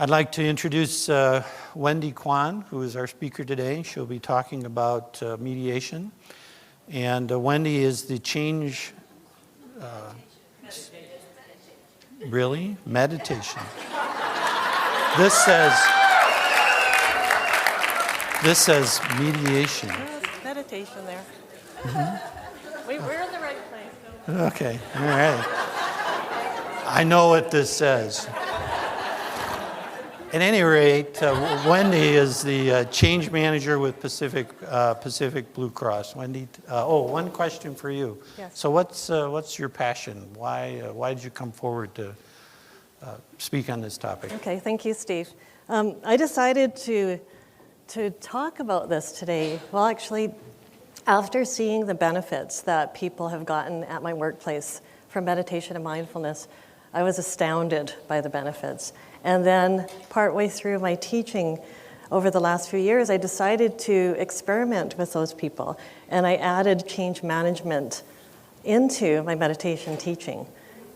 I'd like to introduce Wendy Kwan, who is our speaker today. She'll be talking about mediation. And Wendy is the change... Really? Meditation. This says mediation. Meditation there. Mm-hmm. We're in the right place. Okay, all right. I know what this says. At any rate, Wendy is the change manager with Pacific Blue Cross. Wendy, one question for you. Yes. So what's your passion? Why did you come forward to speak on this topic? Okay, thank you, Steve. I decided to talk about this today. Well, actually, after seeing the benefits that people have gotten at my workplace from meditation and mindfulness, I was astounded by the benefits. And then partway through my teaching over the last few years, I decided to experiment with those people. And I added change management into my meditation teaching.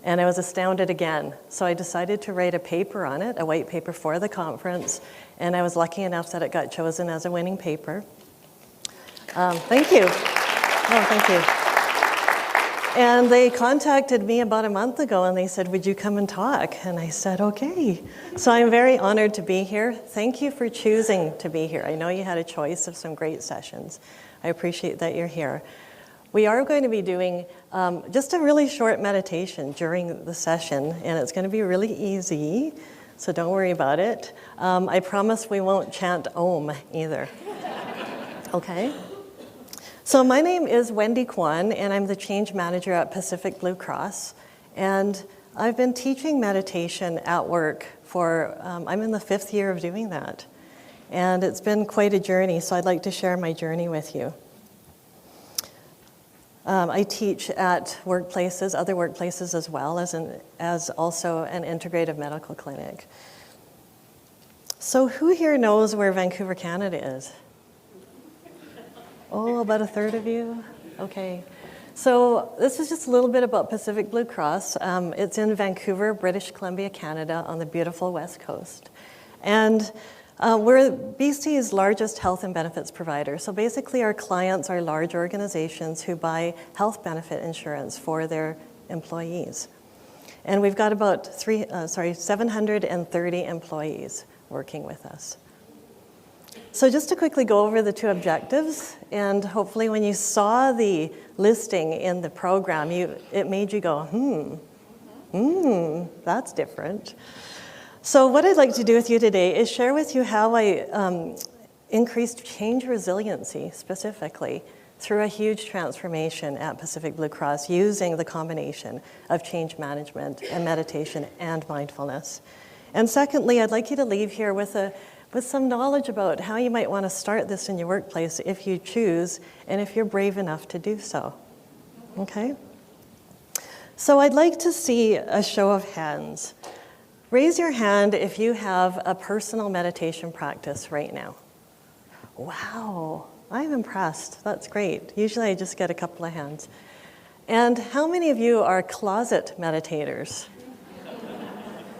And I was astounded again. So I decided to write a paper on it, a white paper for the conference. And I was lucky enough that it got chosen as a winning paper. Thank you. Oh, thank you. And they contacted me about a month ago and they said, would you come and talk? And I said, okay. So I'm very honored to be here. Thank you for choosing to be here. I know you had a choice of some great sessions. I appreciate that you're here. We are going to be doing just a really short meditation during the session, and it's going to be really easy, so don't worry about it. I promise we won't chant Om either. Okay? So my name is Wendy Kwan, and I'm the change manager at Pacific Blue Cross. And I've been teaching meditation at work for, I'm in the 5th year of doing that. And it's been quite a journey, so I'd like to share my journey with you. I teach at workplaces, other workplaces as well, as also an integrative medical clinic. So who here knows where Vancouver, Canada is? Oh, about a third of you? Okay. So this is just a little bit about Pacific Blue Cross. It's in Vancouver, British Columbia, Canada, on the beautiful West Coast. And we're BC's largest health and benefits provider. So basically our clients are large organizations who buy health benefit insurance for their employees. And we've got about 730 employees working with us. So just to quickly go over the 2 objectives, and hopefully when you saw the listing in the program, it made you go, that's different. So what I'd like to do with you today is share with you how I increased change resiliency specifically through a huge transformation at Pacific Blue Cross using the combination of change management and meditation and mindfulness. And secondly, I'd like you to leave here with some knowledge about how you might want to start this in your workplace if you choose and if you're brave enough to do so. Okay? So I'd like to see a show of hands. Raise your hand if you have a personal meditation practice right now. Wow, I'm impressed. That's great. Usually I just get a couple of hands. And how many of you are closet meditators?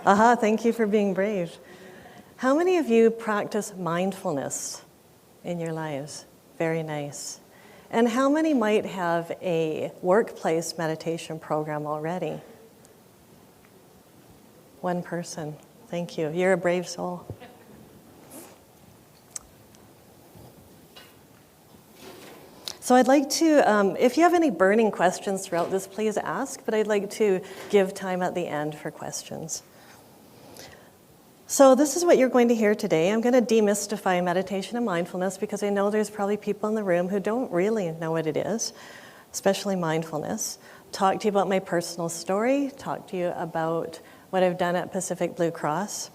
Aha, thank you for being brave. How many of you practice mindfulness in your lives? Very nice. And how many might have a workplace meditation program already? 1 person. Thank you. You're a brave soul. So I'd like to, if you have any burning questions throughout this, please ask, but I'd like to give time at the end for questions. So this is what you're going to hear today. I'm going to demystify meditation and mindfulness because I know there's probably people in the room who don't really know what it is, especially mindfulness. Talk to you about my personal story, talk to you about what I've done at Pacific Blue Cross,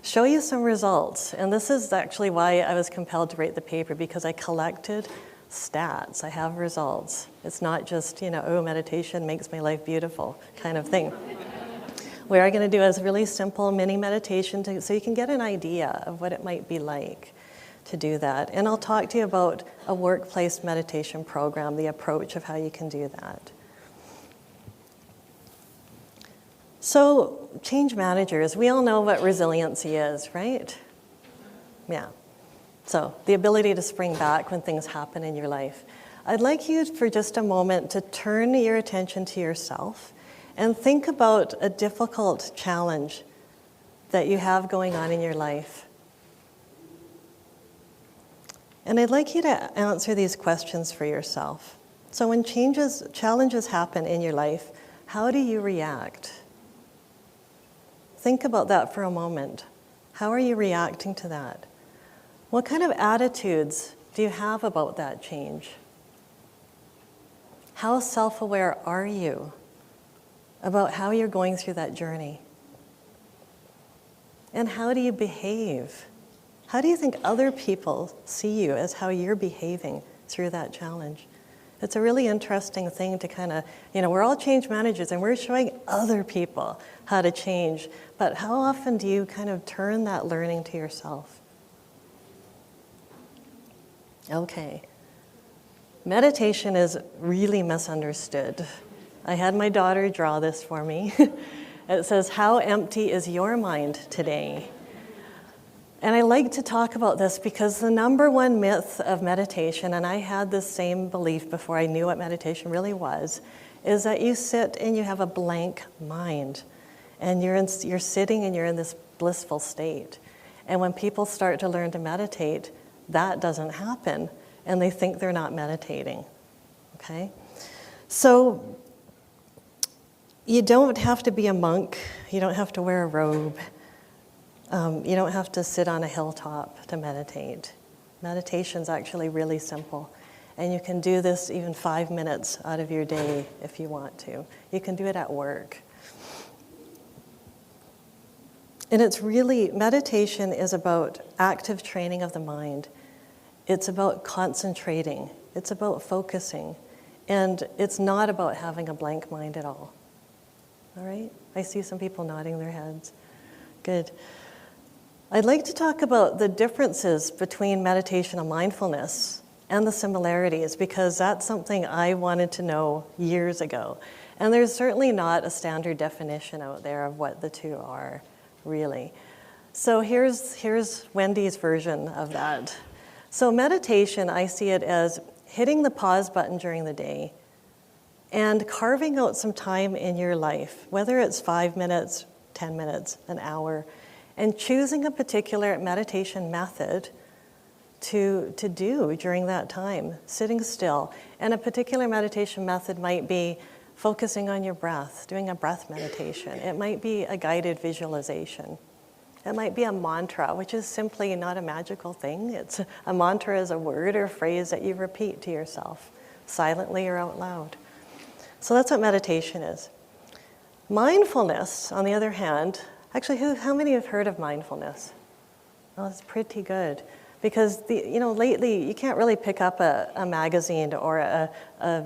show you some results. And this is actually why I was compelled to write the paper, because I collected stats. I have results. It's not just, oh, meditation makes my life beautiful kind of thing. What I'm going to do is a really simple mini meditation so you can get an idea of what it might be like to do that. And I'll talk to you about a workplace meditation program, the approach of how you can do that. So, change managers, we all know what resiliency is, right? Yeah. So, the ability to spring back when things happen in your life. I'd like you for just a moment to turn your attention to yourself and think about a difficult challenge that you have going on in your life. And I'd like you to answer these questions for yourself. So when challenges happen in your life, how do you react? Think about that for a moment. How are you reacting to that? What kind of attitudes do you have about that change? How self-aware are you about how you're going through that journey? And how do you behave? How do you think other people see you as how you're behaving through that challenge? It's a really interesting thing to kind of, we're all change managers and we're showing other people how to change, but how often do you kind of turn that learning to yourself? Okay. Meditation is really misunderstood. I had my daughter draw this for me. It says, "How empty is your mind today?" And I like to talk about this because the number one myth of meditation, and I had this same belief before I knew what meditation really was, is that you sit and you have a blank mind. And you're sitting and you're in this blissful state. And when people start to learn to meditate, that doesn't happen. And they think they're not meditating. Okay? So you don't have to be a monk. You don't have to wear a robe. You don't have to sit on a hilltop to meditate. Meditation's actually really simple. And you can do this even 5 minutes out of your day if you want to. You can do it at work. And meditation is about active training of the mind. It's about concentrating. It's about focusing. And it's not about having a blank mind at all. All right? I see some people nodding their heads. Good. I'd like to talk about the differences between meditation and mindfulness and the similarities, because that's something I wanted to know years ago. And there's certainly not a standard definition out there of what the two are, really. So here's Wendy's version of that. So meditation, I see it as hitting the pause button during the day and carving out some time in your life, whether it's 5 minutes, 10 minutes, an hour, and choosing a particular meditation method to do during that time, sitting still. And a particular meditation method might be focusing on your breath, doing a breath meditation. It might be a guided visualization. It might be a mantra, which is simply not a magical thing. A mantra is a word or phrase that you repeat to yourself, silently or out loud. So that's what meditation is. Mindfulness, on the other hand, actually, how many have heard of mindfulness? Well, it's pretty good. Because lately you can't really pick up a magazine or a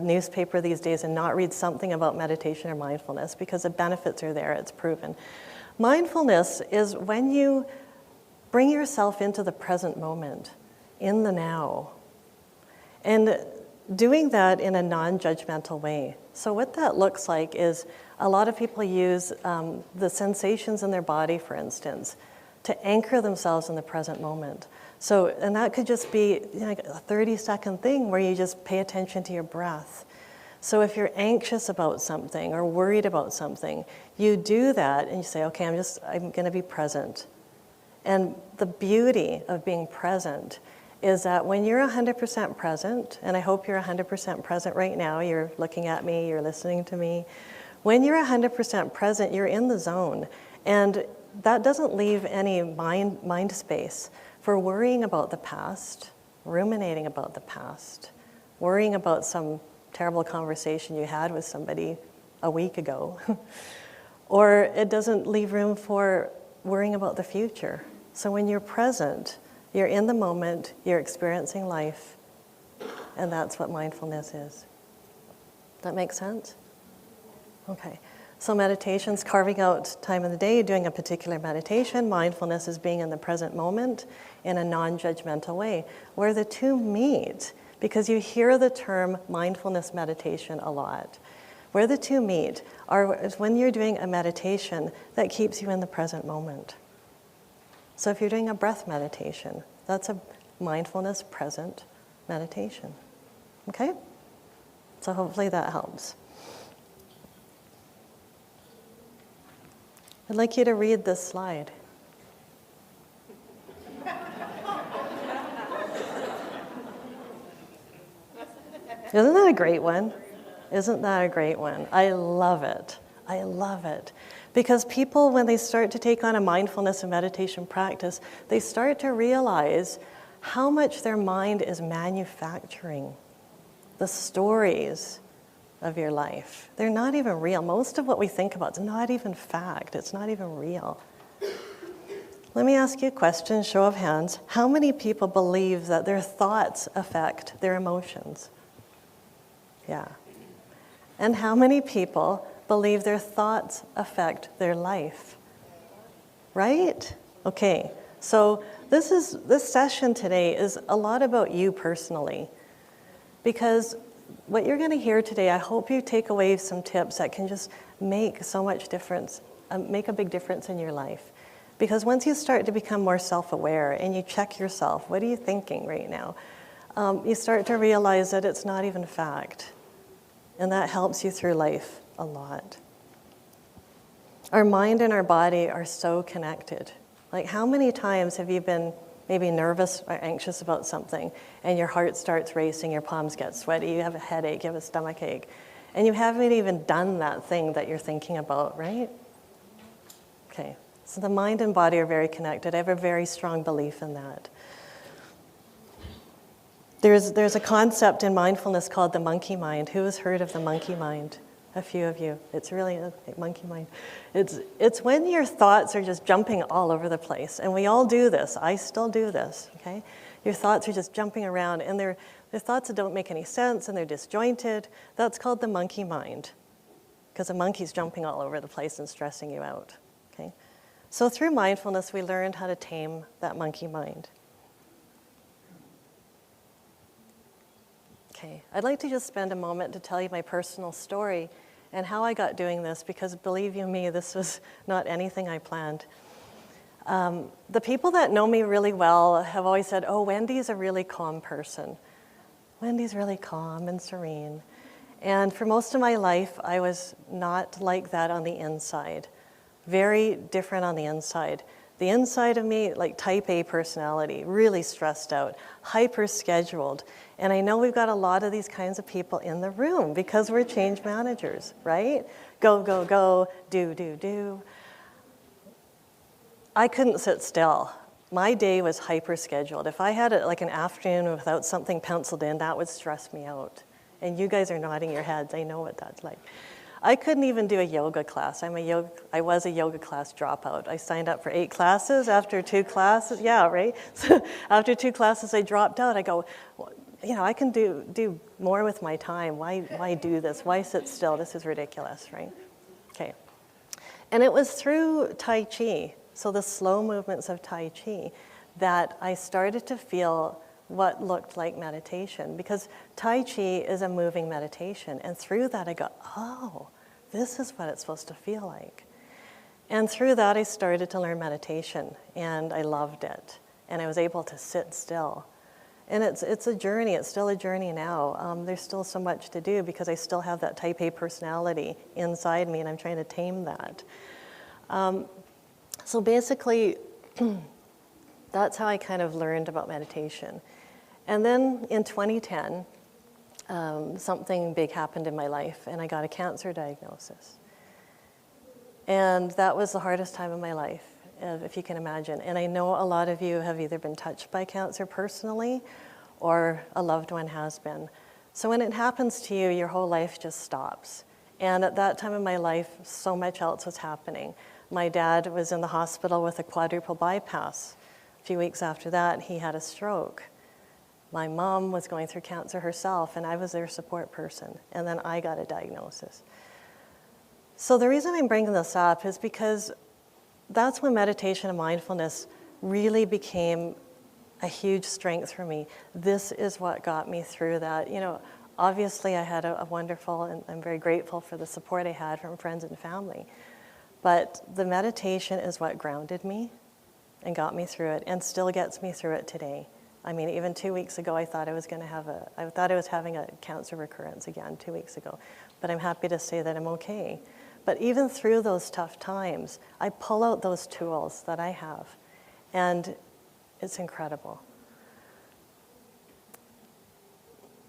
newspaper these days and not read something about meditation or mindfulness, because the benefits are there, it's proven. Mindfulness is when you bring yourself into the present moment, in the now, and doing that in a non-judgmental way. So what that looks like is a lot of people use the sensations in their body, for instance, to anchor themselves in the present moment. So, and that could just be like a 30-second thing where you just pay attention to your breath. So if you're anxious about something or worried about something, you do that and you say, okay, I'm going to be present. And the beauty of being present is that when you're 100% present, and I hope you're 100% present right now, you're looking at me, you're listening to me. When you're 100% present, you're in the zone. And that doesn't leave any mind space for worrying about the past, ruminating about the past, worrying about some terrible conversation you had with somebody a week ago. Or it doesn't leave room for worrying about the future. So when you're present, you're in the moment, you're experiencing life, and that's what mindfulness is. That make sense? Okay. So meditation's carving out time in the day, doing a particular meditation. Mindfulness is being in the present moment in a non-judgmental way, where the two meet, because you hear the term mindfulness meditation a lot. Where the two meet is when you're doing a meditation that keeps you in the present moment. So if you're doing a breath meditation, that's a mindfulness present meditation. Okay? So hopefully that helps. I'd like you to read this slide. Isn't that a great one? Isn't that a great one? I love it. I love it. Because people, when they start to take on a mindfulness and meditation practice, they start to realize how much their mind is manufacturing the stories of your life. They're not even real. Most of what we think about is not even fact. It's not even real. Let me ask you a question, show of hands. How many people believe that their thoughts affect their emotions? Yeah. And how many people believe their thoughts affect their life? Right? Okay. So this session today is a lot about you personally. Because what you're going to hear today, I hope you take away some tips that can just make so much difference, make a big difference in your life. Because once you start to become more self-aware and you check yourself, what are you thinking right now? You start to realize that it's not even fact. And that helps you through life a lot. Our mind and our body are so connected. Like, how many times have you been maybe nervous or anxious about something, and your heart starts racing, your palms get sweaty, you have a headache, you have a stomach ache, and you haven't even done that thing that you're thinking about, right? Okay, so the mind and body are very connected. I have a very strong belief in that. There's a concept in mindfulness called the monkey mind. Who has heard of the monkey mind? A few of you. It's really a monkey mind. It's when your thoughts are just jumping all over the place. And we all do this. I still do this, okay? Your thoughts are just jumping around, and they're thoughts that don't make any sense, and they're disjointed. That's called the monkey mind, because a monkey's jumping all over the place and stressing you out, okay? So through mindfulness, we learned how to tame that monkey mind. Okay, I'd like to just spend a moment to tell you my personal story and how I got doing this, because believe you me, this was not anything I planned. The people that know me really well have always said, oh, Wendy's a really calm person. Wendy's really calm and serene. And for most of my life, I was not like that on the inside. Very different on the inside. The inside of me, like type A personality, really stressed out, hyper-scheduled. And I know we've got a lot of these kinds of people in the room because we're change managers, right? Go, go, go, do, do, do. I couldn't sit still. My day was hyper-scheduled. If I had like an afternoon without something penciled in, that would stress me out. And you guys are nodding your heads. I know what that's like. I couldn't even do a yoga class. I was a yoga class dropout. I signed up for 8 classes. After 2 classes, yeah, right? So after 2 classes, I dropped out. I go, well, you know, I can do more with my time. Why do this? Why sit still? This is ridiculous, right? Okay. And it was through Tai Chi, so the slow movements of Tai Chi, that I started to feel what looked like meditation, because Tai Chi is a moving meditation. And through that, I go, oh, this is what it's supposed to feel like. And through that, I started to learn meditation, and I loved it. And I was able to sit still. And it's a journey. It's still a journey now. There's still so much to do because I still have that type A personality inside me, and I'm trying to tame that. So basically, that's how I kind of learned about meditation. And then in 2010, something big happened in my life, and I got a cancer diagnosis. And that was the hardest time of my life, if you can imagine. And I know a lot of you have either been touched by cancer personally, or a loved one has been. So when it happens to you, your whole life just stops. And at that time of my life, so much else was happening. My dad was in the hospital with a quadruple bypass. A few weeks after that, he had a stroke. My mom was going through cancer herself, and I was their support person. And then I got a diagnosis. So the reason I'm bringing this up is because that's when meditation and mindfulness really became a huge strength for me. This is what got me through that. You know, obviously I had a wonderful, and I'm very grateful for the support I had from friends and family. But the meditation is what grounded me and got me through it, and still gets me through it today. I mean, even 2 weeks ago, I thought I was having a cancer recurrence again 2 weeks ago. But I'm happy to say that I'm okay. But even through those tough times, I pull out those tools that I have, and it's incredible.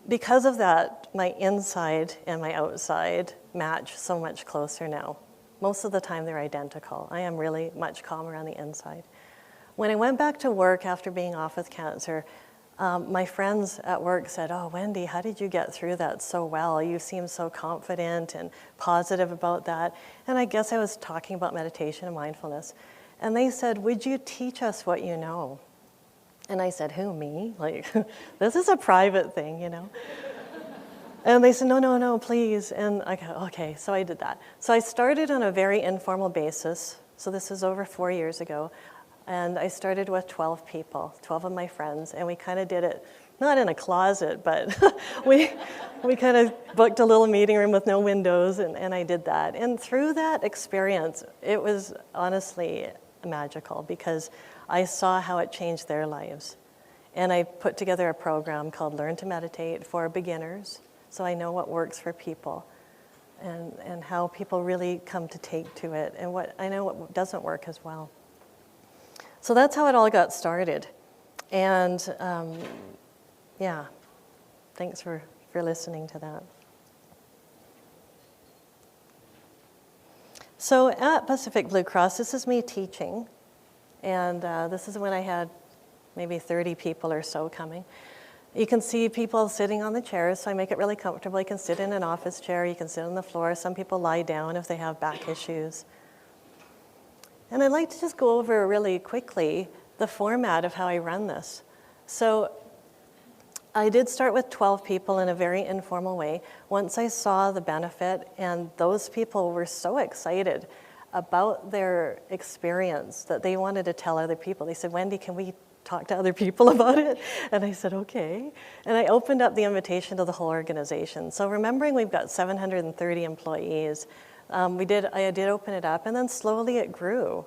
Because of that, my inside and my outside match so much closer now. Most of the time, they're identical. I am really much calmer on the inside. When I went back to work after being off with cancer, my friends at work said, "Oh, Wendy, how did you get through that so well? You seem so confident and positive about that." And I guess I was talking about meditation and mindfulness. And they said, "Would you teach us what you know?" And I said, "Who, me? Like, this is a private thing, you know?" And they said, no, please. And I go, okay, so I did that. So I started on a very informal basis. So this is over 4 years ago. And I started with 12 people, 12 of my friends. And we kind of did it, not in a closet, but we kind of booked a little meeting room with no windows. And I did that. And through that experience, it was honestly magical because I saw how it changed their lives. And I put together a program called Learn to Meditate for beginners. So I know what works for people and how people really come to take to it, and I know what doesn't work as well. So that's how it all got started. And yeah, thanks for listening to that. So at Pacific Blue Cross, this is me teaching. And this is when I had maybe 30 people or so coming. You can see people sitting on the chairs, so I make it really comfortable. You can sit in an office chair, you can sit on the floor. Some people lie down if they have back issues. And I'd like to just go over really quickly the format of how I run this. So I did start with 12 people in a very informal way. Once I saw the benefit, and those people were so excited about their experience that they wanted to tell other people. They said, "Wendy, can we talk to other people about it?" And I said, okay. And I opened up the invitation to the whole organization. So remembering we've got 730 employees, I did open it up, and then slowly it grew.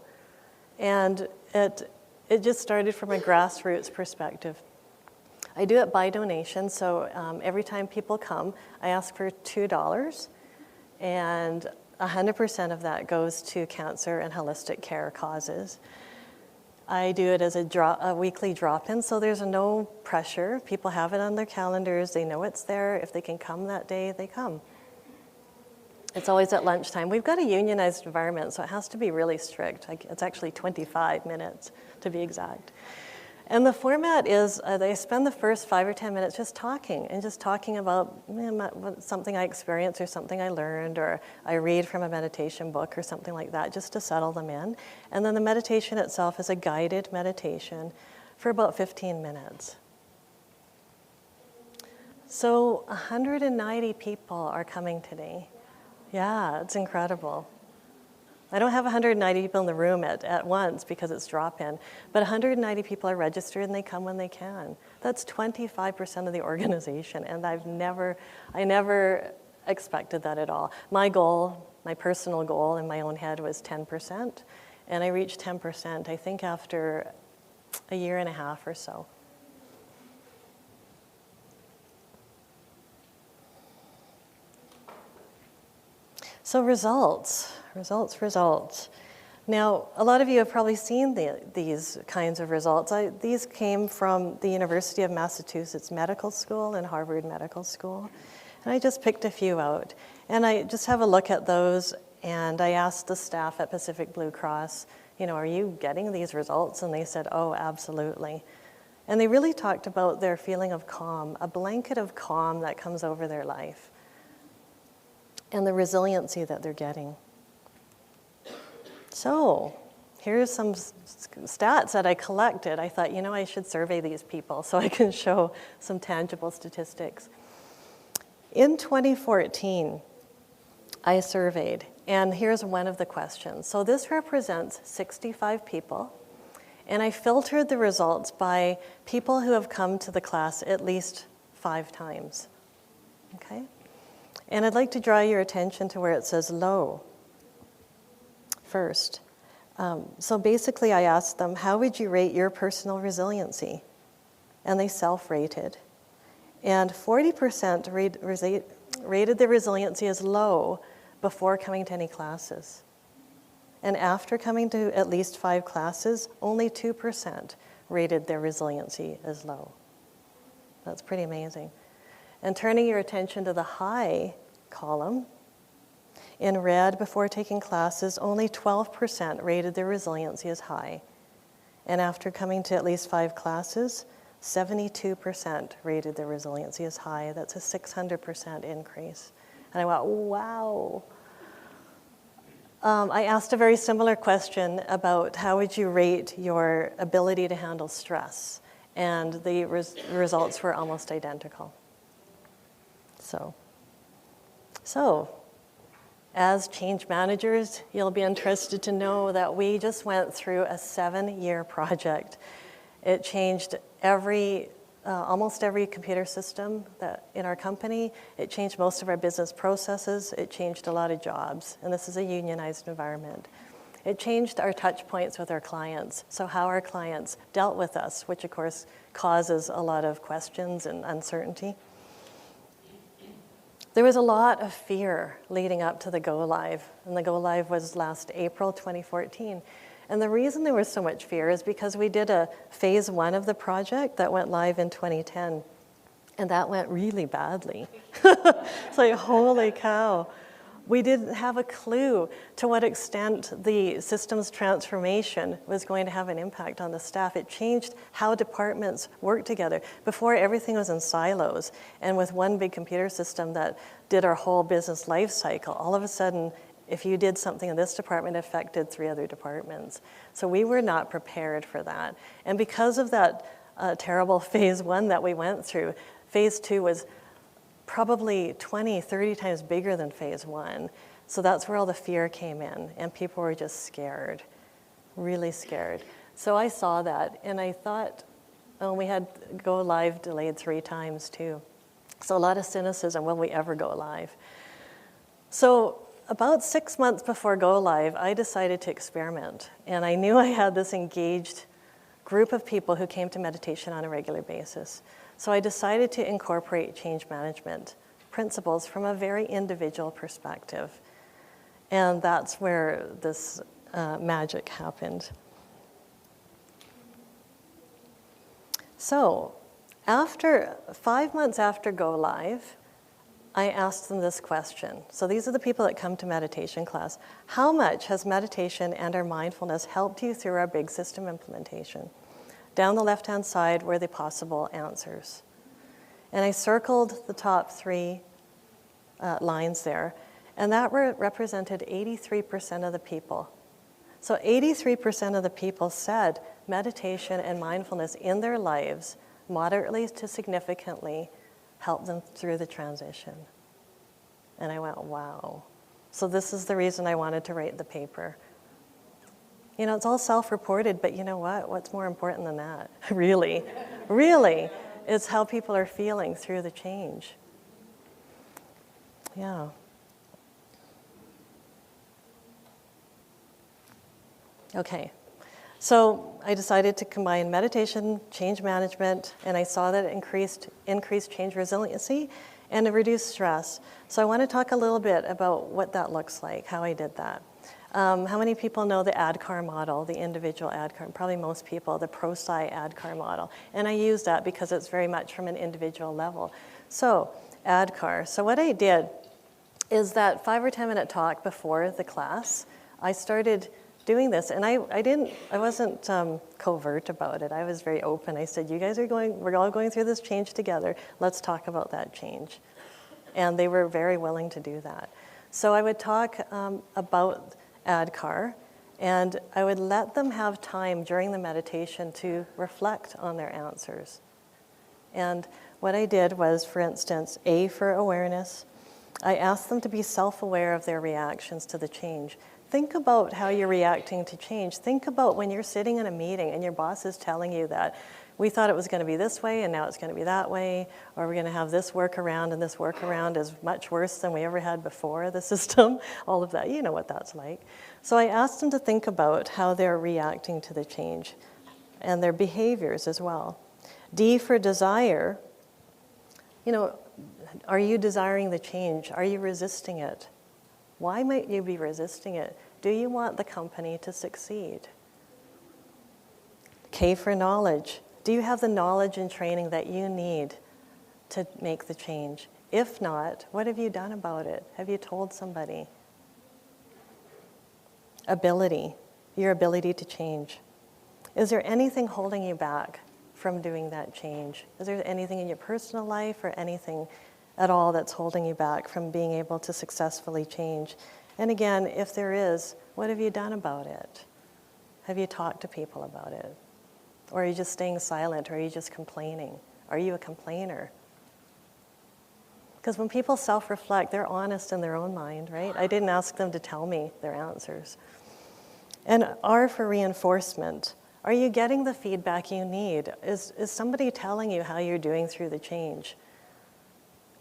And it just started from a grassroots perspective. I do it by donation, so every time people come, I ask for $2, and 100% of that goes to cancer and holistic care causes. I do it as a weekly drop-in, so there's no pressure. People have it on their calendars. They know it's there. If they can come that day, they come. It's always at lunchtime. We've got a unionized environment, so it has to be really strict. It's actually 25 minutes, to be exact. And the format is they spend the first 5 or 10 minutes just talking about something I experienced or something I learned, or I read from a meditation book or something like that, just to settle them in. And then the meditation itself is a guided meditation for about 15 minutes. So 190 people are coming today. Yeah, it's incredible. I don't have 190 people in the room at once because it's drop-in, but 190 people are registered and they come when they can. That's 25% of the organization, and I never expected that at all. My goal, my personal goal in my own head was 10%, and I reached 10%, I think, after a year and a half or so. So results. Now, a lot of you have probably seen these kinds of results. These came from the University of Massachusetts Medical School and Harvard Medical School. And I just picked a few out. And I just have a look at those, and I asked the staff at Pacific Blue Cross, are you getting these results? And they said, oh, absolutely. And they really talked about their feeling of calm, a blanket of calm that comes over their life, and the resiliency that they're getting. So here's some stats that I collected. I thought, I should survey these people so I can show some tangible statistics. In 2014, I surveyed, and here's one of the questions. So this represents 65 people, and I filtered the results by people who have come to the class at least 5 times. Okay? And I'd like to draw your attention to where it says low first. So basically I asked them, how would you rate your personal resiliency? And they self-rated. And 40% rated their resiliency as low before coming to any classes. And after coming to at least 5 classes, only 2% rated their resiliency as low. That's pretty amazing. And turning your attention to the high column, in red, before taking classes, only 12% rated their resiliency as high. And after coming to at least 5 classes, 72% rated their resiliency as high. That's a 600% increase. And I went, wow. I asked a very similar question about how would you rate your ability to handle stress? And the results were almost identical. So, as change managers, you'll be interested to know that we just went through a 7-year project. It changed almost every computer system that in our company. It changed most of our business processes. It changed a lot of jobs, and this is a unionized environment. It changed our touch points with our clients, so how our clients dealt with us, which of course causes a lot of questions and uncertainty. There was a lot of fear leading up to the go live, and the go live was last April 2014. And the reason there was so much fear is because we did a phase 1 of the project that went live in 2010, and that went really badly. It's like, holy cow. We didn't have a clue to what extent the systems transformation was going to have an impact on the staff. It changed how departments work together. Before, everything was in silos, and with one big computer system that did our whole business life cycle, all of a sudden, if you did something in this department, it affected 3 other departments. So we were not prepared for that. And because of that terrible phase 1 that we went through, phase 2 was probably 20, 30 times bigger than phase 1. So that's where all the fear came in, and people were just scared, really scared. So I saw that, and I thought, oh, we had go live delayed 3 times too. So a lot of cynicism, will we ever go live? So about 6 months before go live, I decided to experiment, and I knew I had this engaged group of people who came to meditation on a regular basis. So I decided to incorporate change management principles from a very individual perspective. And that's where this magic happened. So after 5 months after go live, I asked them this question. So these are the people that come to meditation class. How much has meditation and our mindfulness helped you through our big system implementation? Down the left-hand side were the possible answers. And I circled the top 3 lines there, and that represented 83% of the people. So 83% of the people said meditation and mindfulness in their lives moderately to significantly helped them through the transition. And I went, wow. So this is the reason I wanted to write the paper. You know, it's all self-reported, but you know what? What's more important than that? Really, it's how people are feeling through the change. Yeah. Okay. So I decided to combine meditation, change management, and I saw that it increased change resiliency and it reduced stress. So I want to talk a little bit about what that looks like, how I did that. How many people know the ADKAR model, the individual ADKAR? Probably most people, the ProSci ADKAR model. And I use that because it's very much from an individual level. So ADKAR. So what I did is that 5 or 10 minute talk before the class, I started doing this, and I wasn't covert about it. I was very open. I said, we're all going through this change together. Let's talk about that change. And they were very willing to do that. So I would talk about ADKAR, and I would let them have time during the meditation to reflect on their answers. And what I did was, for instance, A for awareness. I asked them to be self-aware of their reactions to the change. Think about how you're reacting to change. Think about when you're sitting in a meeting and your boss is telling you that We thought it was going to be this way, and now it's going to be that way, or we're going to have this workaround, and this workaround is much worse than we ever had before, the system, all of that. You know what that's like. So I asked them to think about how they're reacting to the change and their behaviors as well. D for desire. Are you desiring the change? Are you resisting it? Why might you be resisting it? Do you want the company to succeed? K for knowledge. Do you have the knowledge and training that you need to make the change? If not, what have you done about it? Have you told somebody? Ability, your ability to change. Is there anything holding you back from doing that change? Is there anything in your personal life or anything at all that's holding you back from being able to successfully change? And again, if there is, what have you done about it? Have you talked to people about it? Or are you just staying silent? Or are you just complaining? Are you a complainer? Because when people self-reflect, they're honest in their own mind, right? I didn't ask them to tell me their answers. And R for reinforcement. Are you getting the feedback you need? Is somebody telling you how you're doing through the change?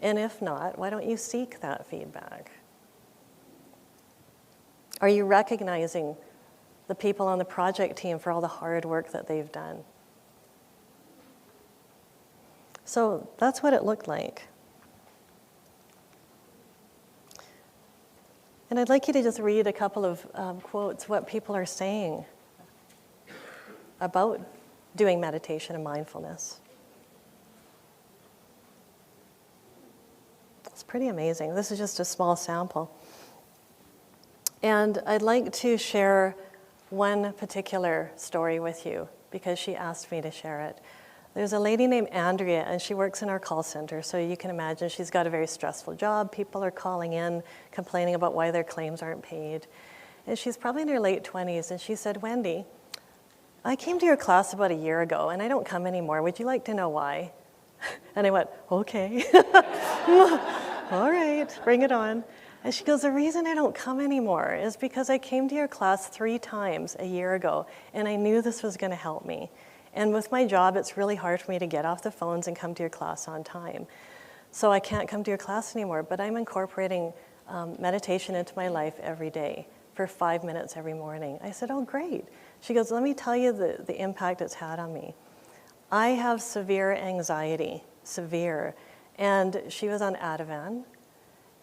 And if not, why don't you seek that feedback? Are you recognizing the people on the project team for all the hard work that they've done? So that's what it looked like. And I'd like you to just read a couple of quotes, what people are saying about doing meditation and mindfulness. It's pretty amazing. This is just a small sample. And I'd like to share one particular story with you because she asked me to share it. There's a lady named Andrea, and she works in our call center, so you can imagine she's got a very stressful job. People are calling in, complaining about why their claims aren't paid. And she's probably in her late 20s, and she said, "Wendy, I came to your class about a year ago, and I don't come anymore. Would you like to know why?" And I went, "Okay." "All right, bring it on." And she goes, "The reason I don't come anymore is because I came to your class 3 times a year ago, and I knew this was going to help me. And with my job, it's really hard for me to get off the phones and come to your class on time. So I can't come to your class anymore, but I'm incorporating meditation into my life every day for 5 minutes every morning." I said, "Oh, great." She goes, "Let me tell you the impact it's had on me. I have severe anxiety, severe." And she was on Ativan.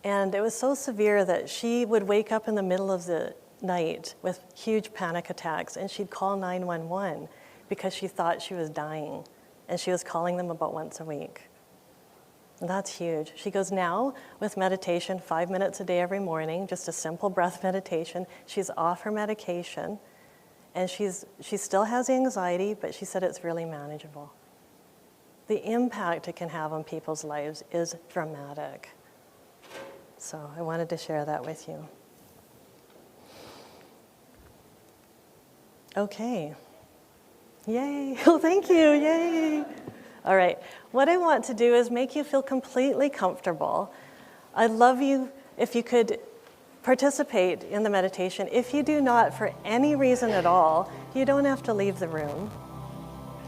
And it was so severe that she would wake up in the middle of the night with huge panic attacks, and she'd call 911 because she thought she was dying, and she was calling them about once a week. And that's huge. She goes, now with meditation, 5 minutes a day every morning, just a simple breath meditation, she's off her medication, and she still has anxiety, but she said it's really manageable. The impact it can have on people's lives is dramatic. So I wanted to share that with you. Okay. Yay. Oh, thank you. Yay. All right. What I want to do is make you feel completely comfortable. I'd love you if you could participate in the meditation. If you do not, for any reason at all, you don't have to leave the room.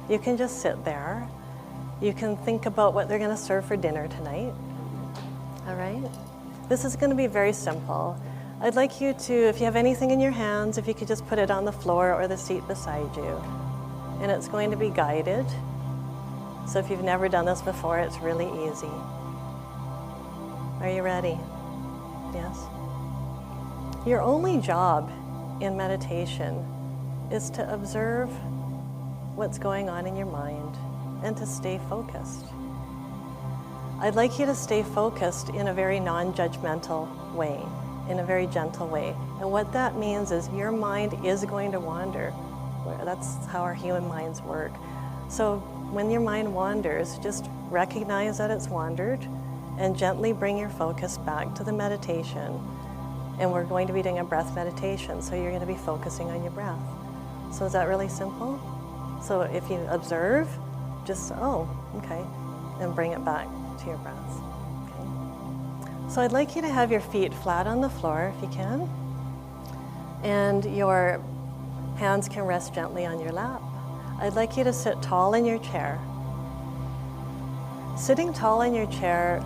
You can just sit there. You can think about what they're going to serve for dinner tonight. All right? This is going to be very simple. I'd like you to, if you have anything in your hands, if you could just put it on the floor or the seat beside you. And it's going to be guided. So if you've never done this before, it's really easy. Are you ready? Yes? Your only job in meditation is to observe what's going on in your mind and to stay focused. I'd like you to stay focused in a very non-judgmental way, in a very gentle way. And what that means is your mind is going to wander. That's how our human minds work. So when your mind wanders, just recognize that it's wandered and gently bring your focus back to the meditation. And we're going to be doing a breath meditation, so you're going to be focusing on your breath. So is that really simple? So if you observe, just, oh, okay, and bring it back to your breath. Okay. So I'd like you to have your feet flat on the floor if you can. And your hands can rest gently on your lap. I'd like you to sit tall in your chair. Sitting tall in your chair,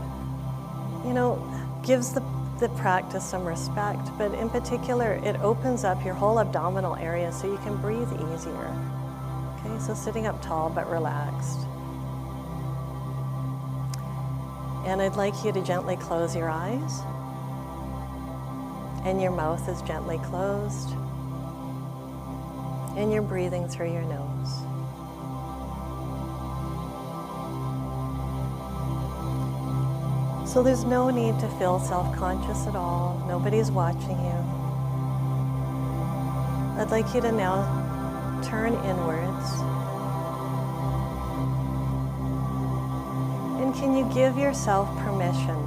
gives the practice some respect, but in particular, it opens up your whole abdominal area so you can breathe easier. Okay, so sitting up tall but relaxed. And I'd like you to gently close your eyes, and your mouth is gently closed, and you're breathing through your nose. So there's no need to feel self-conscious at all. Nobody's watching you. I'd like you to now turn inwards. And can you give yourself permission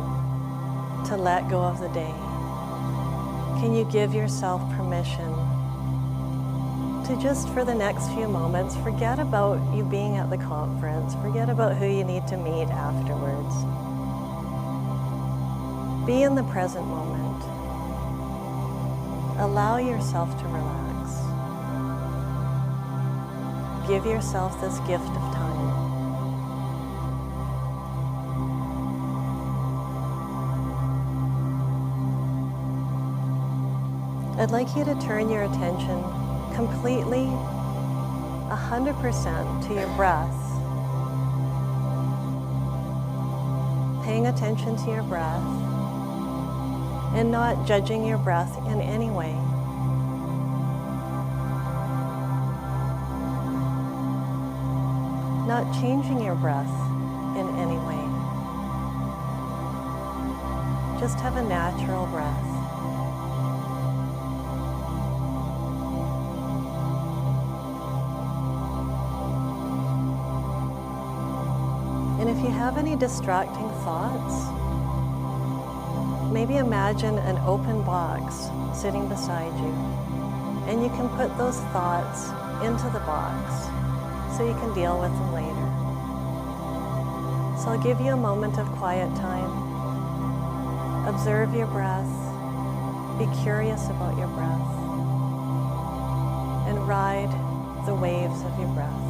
to let go of the day? Can you give yourself permission to just for the next few moments forget about you being at the conference, forget about who you need to meet afterwards. Be in the present moment. Allow yourself to relax. Give yourself this gift of time. I'd like you to turn your attention completely, 100% to your breath. Paying attention to your breath and not judging your breath in any way. Not changing your breath in any way. Just have a natural breath. And if you have any distracting thoughts, maybe imagine an open box sitting beside you, and you can put those thoughts into the box so you can deal with them later. So I'll give you a moment of quiet time. Observe your breath. Be curious about your breath. And ride the waves of your breath.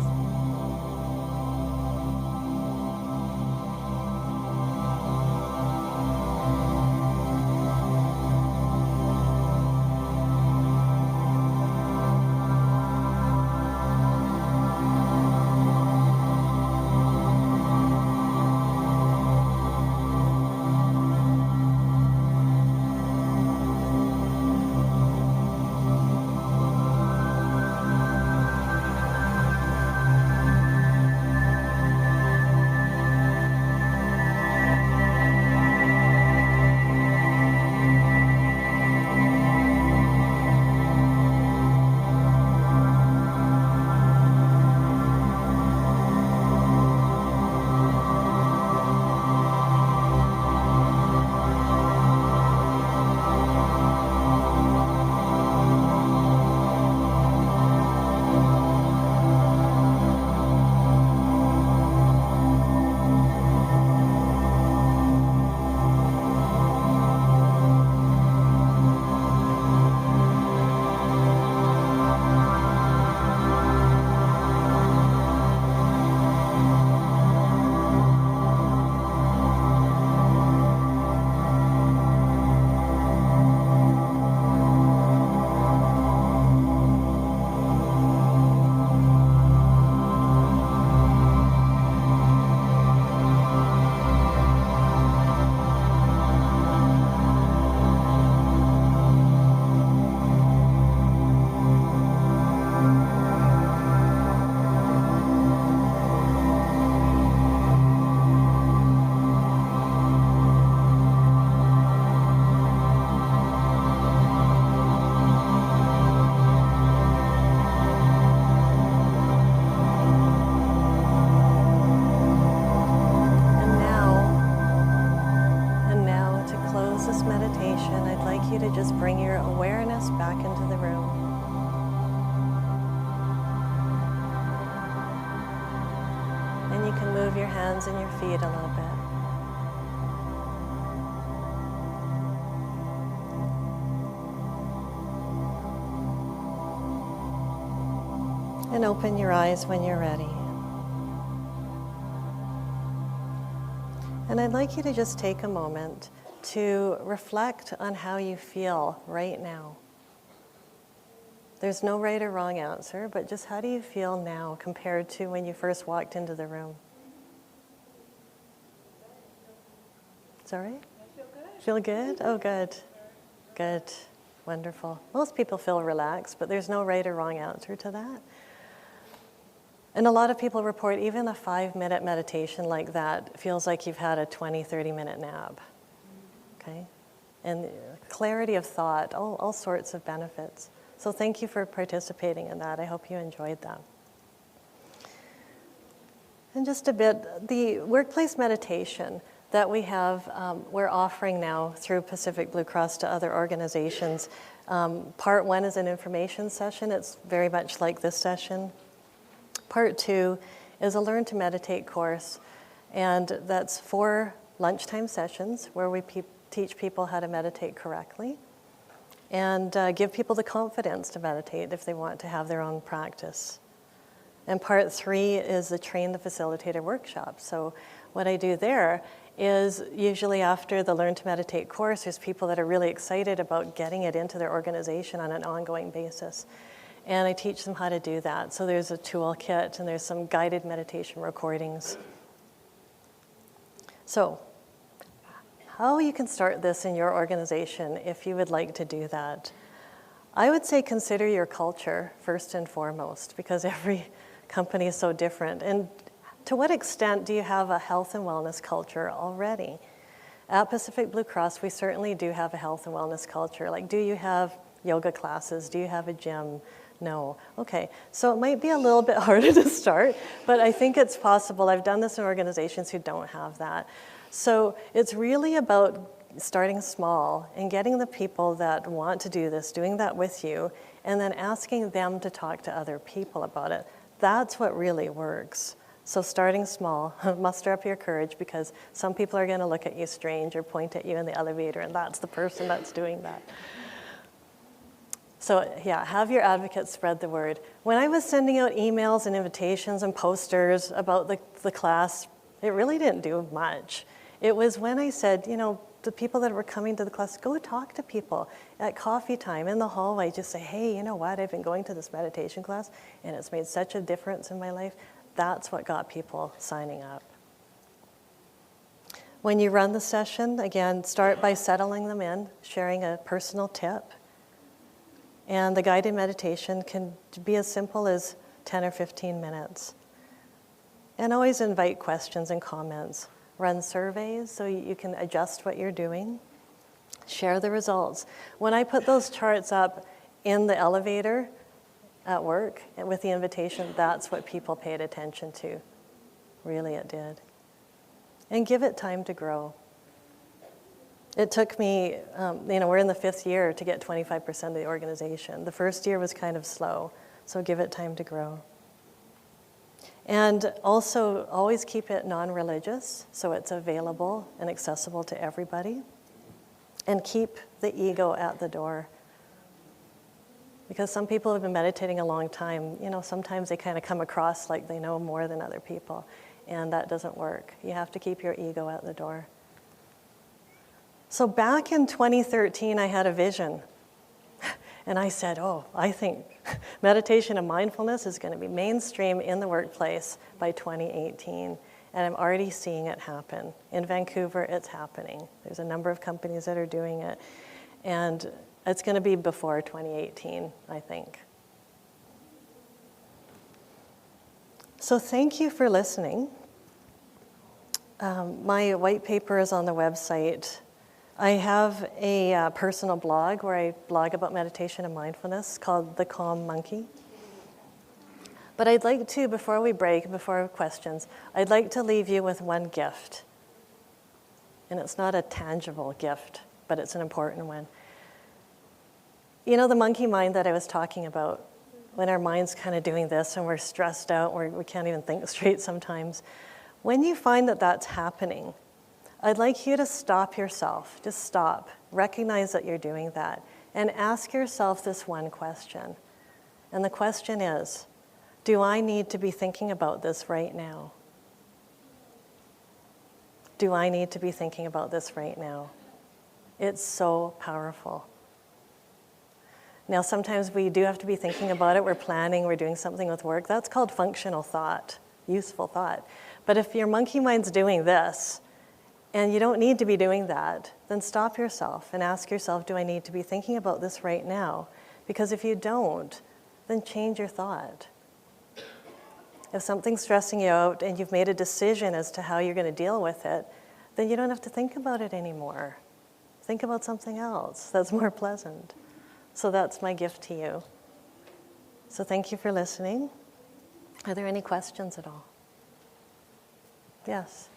Just bring your awareness back into the room. And you can move your hands and your feet a little bit. And open your eyes when you're ready. And I'd like you to just take a moment to reflect on how you feel right now. There's no right or wrong answer, but just how do you feel now compared to when you first walked into the room? Sorry? I feel good. Feel good? Oh, good. Good. Wonderful. Most people feel relaxed, but there's no right or wrong answer to that. And a lot of people report even a 5-minute meditation like that feels like you've had a 20, 30-minute nap. Okay? And clarity of thought, all sorts of benefits. So thank you for participating in that. I hope you enjoyed that. And just a bit, the workplace meditation that we have, we're offering now through Pacific Blue Cross to other organizations. Part 1 is an information session. It's very much like this session. Part 2 is a Learn to Meditate course, and that's 4 lunchtime sessions where we teach people how to meditate correctly and give people the confidence to meditate if they want to have their own practice. And part 3 is the Train the Facilitator workshop. So what I do there is usually after the Learn to Meditate course, there's people that are really excited about getting it into their organization on an ongoing basis. And I teach them how to do that. So there's a toolkit and there's some guided meditation recordings. So how you can start this in your organization if you would like to do that. I would say consider your culture first and foremost, because every company is so different. And to what extent do you have a health and wellness culture already? At Pacific Blue Cross, we certainly do have a health and wellness culture. Like, do you have yoga classes? Do you have a gym? No. Okay. So it might be a little bit harder to start, but I think it's possible. I've done this in organizations who don't have that. So it's really about starting small and getting the people that want to do this, doing that with you, and then asking them to talk to other people about it. That's what really works. So starting small, muster up your courage, because some people are going to look at you strange or point at you in the elevator, and that's the person that's doing that. So yeah, have your advocates spread the word. When I was sending out emails and invitations and posters about the class, it really didn't do much. It was when I said, the people that were coming to the class, go talk to people at coffee time, in the hallway, just say, hey, you know what, I've been going to this meditation class, and it's made such a difference in my life. That's what got people signing up. When you run the session, again, start by settling them in, sharing a personal tip. And the guided meditation can be as simple as 10 or 15 minutes. And always invite questions and comments. Run surveys so you can adjust what you're doing. Share the results. When I put those charts up in the elevator at work with the invitation, that's what people paid attention to. Really, it did. And give it time to grow. It took me, we're in the 5th year to get 25% of the organization. The first year was kind of slow, so give it time to grow. And also always keep it non-religious, so it's available and accessible to everybody. And keep the ego at the door. Because some people have been meditating a long time. Sometimes they kind of come across like they know more than other people, and that doesn't work. You have to keep your ego at the door. So back in 2013, I had a vision. And I said, I think meditation and mindfulness is going to be mainstream in the workplace by 2018. And I'm already seeing it happen. In Vancouver, it's happening. There's a number of companies that are doing it. And it's going to be before 2018, I think. So thank you for listening. My white paper is on the website. I have a personal blog where I blog about meditation and mindfulness called The Calm Monkey. But I'd like to, before we break, before questions, I'd like to leave you with one gift. And it's not a tangible gift, but it's an important one. The monkey mind that I was talking about, when our mind's kind of doing this and we're stressed out, we can't even think straight sometimes. When you find that that's happening, I'd like you to stop yourself. Just stop. Recognize that you're doing that. And ask yourself this one question. And the question is, Do I need to be thinking about this right now? Do I need to be thinking about this right now? It's so powerful. Now, sometimes we do have to be thinking about it. We're planning, we're doing something with work. That's called functional thought, useful thought. But if your monkey mind's doing this, and you don't need to be doing that, then stop yourself and ask yourself, do I need to be thinking about this right now? Because if you don't, then change your thought. If something's stressing you out and you've made a decision as to how you're going to deal with it, then you don't have to think about it anymore. Think about something else that's more pleasant. So that's my gift to you. So thank you for listening. Are there any questions at all? Yes.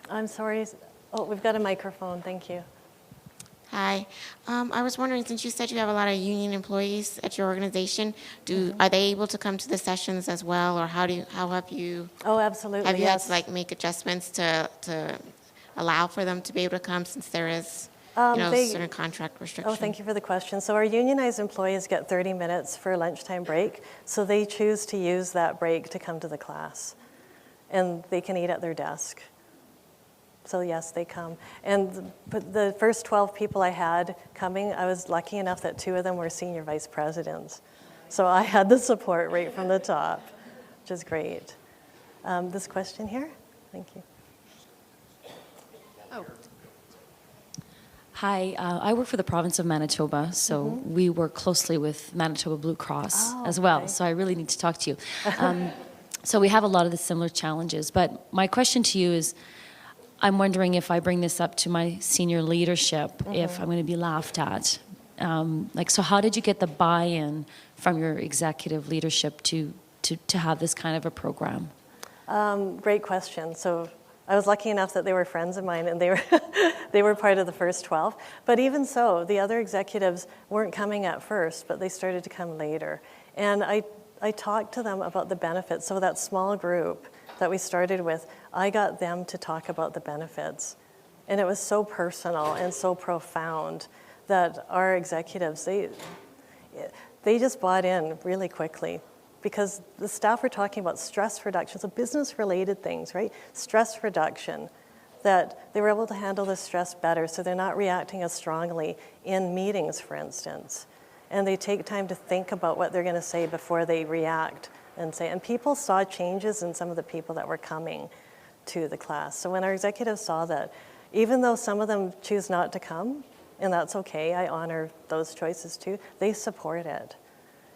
I'm sorry. Oh, we've got a microphone. Thank you. Hi. I was wondering, since you said you have a lot of union employees at your organization, are they able to come to the sessions as well, or how have you? Oh, absolutely. Have you yes. had to make adjustments to allow for them to be able to come, since there is certain contract restrictions? Oh, thank you for the question. So our unionized employees get 30 minutes for a lunchtime break, so they choose to use that break to come to the class, and they can eat at their desk. So yes, they come. And the first 12 people I had coming, I was lucky enough that 2 of them were senior vice presidents. So I had the support right from the top, which is great. This question here? Thank you. Oh. Hi, I work for the province of Manitoba, so we work closely with Manitoba Blue Cross as well, so I really need to talk to you. So we have a lot of the similar challenges, but my question to you is, I'm wondering if I bring this up to my senior leadership, if I'm going to be laughed at. So how did you get the buy-in from your executive leadership to have this kind of a program? Great question. So I was lucky enough that they were friends of mine, and they were part of the first 12. But even so, the other executives weren't coming at first, but they started to come later. And I talked to them about the benefits. So that small group that we started with, I got them to talk about the benefits. And it was so personal and so profound that our executives, they just bought in really quickly, because the staff were talking about stress reduction, so business-related things, right? Stress reduction, that they were able to handle the stress better, so they're not reacting as strongly in meetings, for instance. And they take time to think about what they're going to say before they react and say. And people saw changes in some of the people that were coming to the class. So when our executives saw that, even though some of them choose not to come, and that's okay, I honor those choices too, they support it.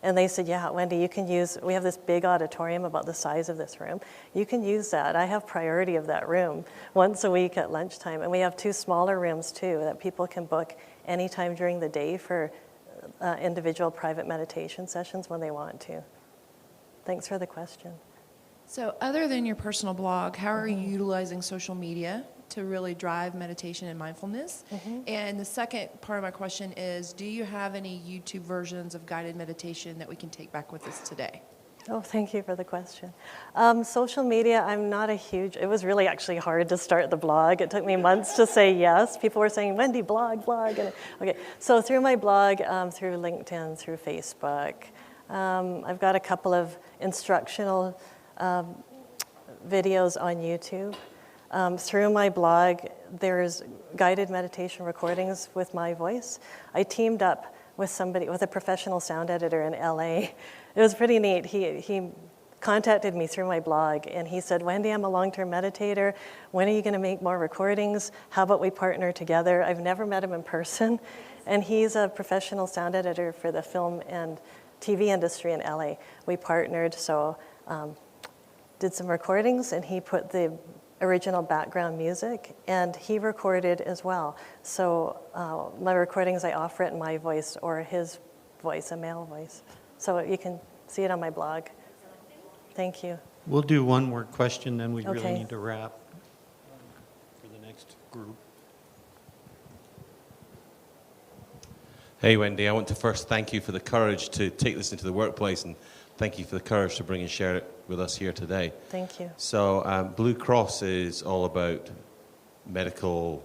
And they said, yeah, Wendy, you can use, we have this big auditorium about the size of this room. You can use that. I have priority of that room once a week at lunchtime. And we have 2 smaller rooms too that people can book anytime during the day for individual private meditation sessions when they want to. Thanks for the question. So other than your personal blog, how are you utilizing social media to really drive meditation and mindfulness? And the second part of my question is, do you have any YouTube versions of guided meditation that we can take back with us today? Oh, thank you for the question. Social media, I'm not a huge, it was really actually hard to start the blog. It took me months to say yes. People were saying, Wendy, blog. And, okay, so through my blog, through LinkedIn, through Facebook, I've got a couple of instructional videos on YouTube. Through my blog, there's guided meditation recordings with my voice. I teamed up with a professional sound editor in LA. It was pretty neat. He contacted me through my blog, and he said, Wendy, I'm a long-term meditator. When are you going to make more recordings? How about we partner together? I've never met him in person, and he's a professional sound editor for the film and TV industry in LA. We partnered, so did some recordings, and he put the original background music, and he recorded as well. So my recordings, I offer it in my voice or his voice, a male voice. So you can see it on my blog. Thank you. We'll do one more question, then we really Okay. need to wrap for the next group. Hey, Wendy, I want to first thank you for the courage to take this into the workplace, and thank you for the courage to bring and share it with us here today. Thank you. So Blue Cross is all about medical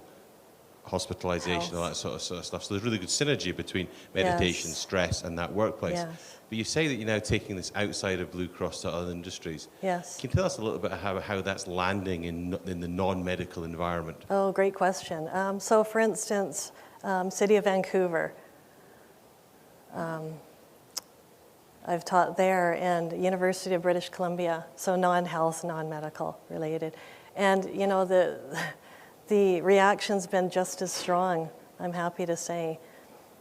hospitalization, all Health. that sort of stuff. So there's really good synergy between meditation, Yes. stress, and that workplace. Yes. But you say that you're now taking this outside of Blue Cross to other industries. Yes. Can you tell us a little bit how that's landing in the non-medical environment? Oh, great question. So, for instance, City of Vancouver. I've taught there, and University of British Columbia, so non-health, non-medical related. And, you know, the reaction's been just as strong, I'm happy to say.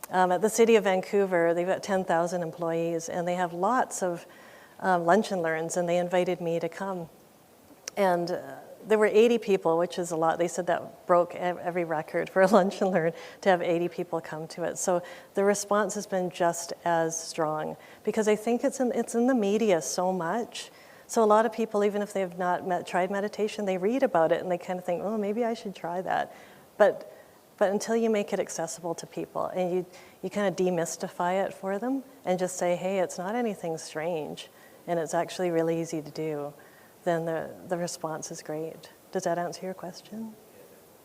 At the City of Vancouver, they've got 10,000 employees, and they have lots of lunch and learns, and they invited me to come. And there were 80 people, which is a lot. They said that broke every record for a lunch and learn to have 80 people come to it. So the response has been just as strong, because I think it's in the media so much. So a lot of people, even if they've not tried meditation, they read about it and they kind of think, oh, maybe I should try that. But until you make it accessible to people and you kind of demystify it for them and just say, hey, it's not anything strange and it's actually really easy to do, then the response is great. Does that answer your question?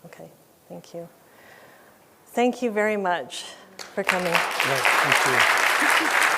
Okay, thank you. Thank you very much for coming. Right, thank you.